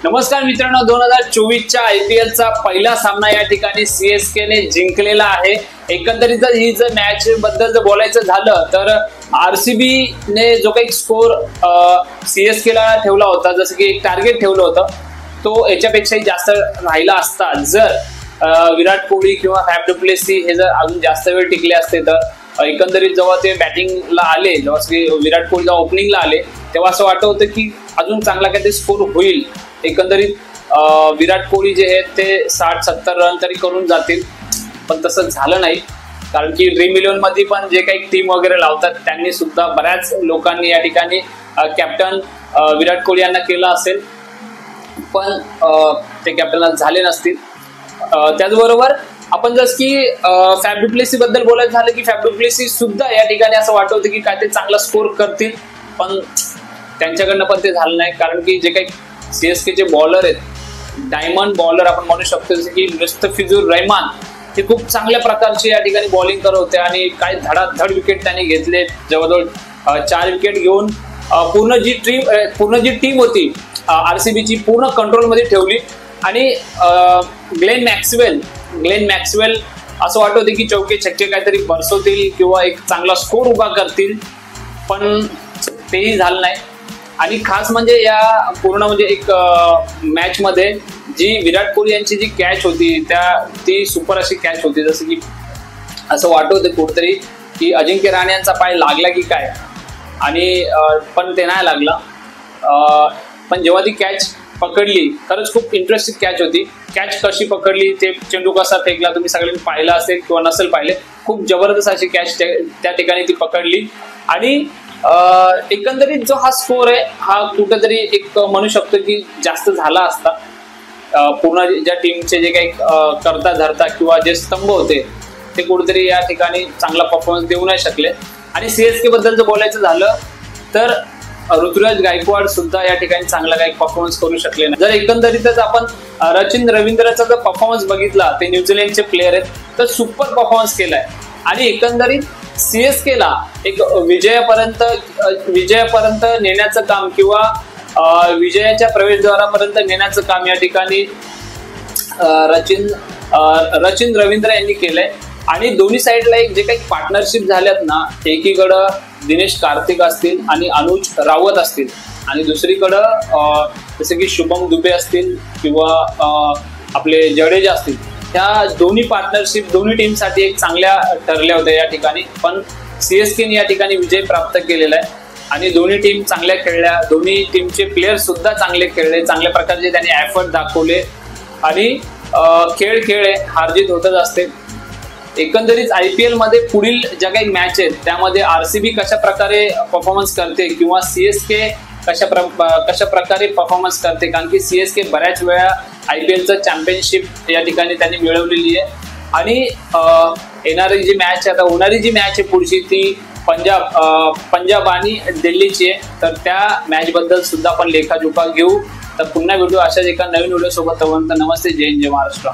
नमस्कार मित्रांनो, 2024च्या IPL चा पहिला सामना या ठिकाणी CSK ने जिंकलेला आहे। एकंदरीत ही जर मॅच बद्दल जर बोलायचं झालं तर RCB ने जो काही स्कोर CSK ला ठेवला होता, जसं की एक टार्गेट ठेवलं होतं, तो याच्यापेक्षाही जास्त राहिला असता जर विराट कोहली किंवा फॅफ डु प्लेसी हे जर अजून जास्त वेळ टिकले असते तर एकंदरीत जेव्हा ते बॅटिंगला आले, जेव्हा विराट कोहली ओपनिंगला आले तेव्हा असं वाटत होतं की अजून चांगला काहीतरी स्कोर होईल। एकंदरीत विराट कोहली जे आहेत ते 60-70 रन तरी करून जातील, पण तसं झालं नाही। कारण की ड्रीम 11 मध्ये पण जे काही टीम वगैरे लावतात त्यांनी सुद्धा बऱ्याच लोकांनी या ठिकाणी कॅप्टन विराट कोहली यांना केलं असेल, पण ते कॅप्टन झाले नसतील। त्याचबरोबर आपण जसं की फॅफ डु प्लेसी बद्दल बोलायचं झालं की फॅफ डु प्लेसी सुद्धा या ठिकाणी असं वाटत होतं की काय ते चांगला स्कोर करतील, पण त्यांच्याकडनं पण ते झालं नाही। कारण की जे काही CSK चे बॉलर आहेत, डायमंड बॉलर आपण म्हणू शकतो, जसे की मुस्तफिजुर रहमान, हे खूप चांगल्या प्रकारचे या ठिकाणी बॉलिंग करत होते आणि काय धडाधड विकेट त्यांनी घेतले। जवळजवळ 4 विकेट घेऊन पूर्ण जी टीम होती RCB ची पूर्ण कंट्रोलमध्ये ठेवली। आणि ग्लेन मॅक्सवेल असं वाटत होते की चौके छक्के काहीतरी बरसवतील किंवा एक चांगला स्कोर उभा करतील, पण तेही झालं नाही। आणि खास म्हणजे या पूर्ण म्हणजे एक मॅच मध्ये जी विराट कोहली यांची जी कॅच होती ती सुपर अशी कॅच होती, जसं की असं वाटत होतं कुठेतरी की अजिंक्य रहाणे यांचा पाय लागला की काय, आणि पण ते नाही लागला। पण जेव्हा ती कॅच पकडली, खरंच खूप इंटरेस्टिंग कॅच होती। कॅच कशी पकडली, ते चेंडू कसा फेकला, तुम्ही सगळ्यांनी पाहिलं असेल किंवा नसेल पाहिले, खूप जबरदस्त अशी कॅच त्या ठिकाणी ती पकडली। आणि एकंदरीत जो हा स्कोर आहे हा कुठेतरी एक म्हणू शकतो की जास्त झाला असता। पूर्ण ज्या टीमचे जे काही करता धरता किंवा जे स्तंभ होते ते कुठेतरी या ठिकाणी चांगला परफॉर्मन्स देऊ नाही शकले। आणि CSK बद्दल जर बोलायचं झालं तर ऋतुराज गायकवाड सुद्धा या ठिकाणी चांगला काही परफॉर्मन्स करू शकले नाही। जर एकंदरीतच आपण रचिन रवींद्रचा जर परफॉर्मन्स बघितला, ते न्यूझीलंडचे प्लेयर आहेत, तर सुपर परफॉर्मन्स केलाय। आणि एकंदरीत CSK ला एक विजयापर्यंत नेण्याचं काम किंवा विजयाच्या प्रवेशद्वारापर्यंत नेण्याचं काम या ठिकाणी रचिन रवींद्र यांनी केलंय। आणि दोन्ही साईडला एक जे काही पार्टनरशिप झाल्यात ना, एकीकडं दिनेश कार्तिक असतील आणि अनुज रावत असतील, आणि दुसरीकडं जसे की शुभम दुबे असतील किंवा आपले जडेजा असतील, त्या दोन्ही पार्टनरशिप दोन्ही टीमसाठी एक चांगल्या ठरल्या होत्या या ठिकाणी। पण CSK ने या ठिकाणी विजय प्राप्त केलेला आहे आणि दोन्ही टीम चांगल्या खेळल्या, दोन्ही टीमचे प्लेयर सुद्धा चांगले खेळले, चांगल्या प्रकारचे त्यांनी एफर्ट दाखवले। आणि खेळ हारजीत होतच असते। एकंदरीत IPL मध्ये पुढील ज्या काही मॅच आहेत त्यामध्ये RCB कशा प्रकारे परफॉर्मन्स करते किंवा CSK कशा प्रकारे परफॉर्मन्स करते, कारण की CSK बऱ्याच वेळा IPLचं चॅम्पियनशिप या ठिकाणी त्यांनी मिळवलेली आहे। आणि होणारी जी मॅच आहे पुढची ती पंजाब आणि दिल्लीची आहे, तर त्या मॅच बद्दल सुद्धा आपण लेखाजोखा घेऊ। तर पुन्हा भेटू अशाच एका नवीन व्हिडिओ सोबत। नमस्ते, जय हिंद, जय महाराष्ट्र।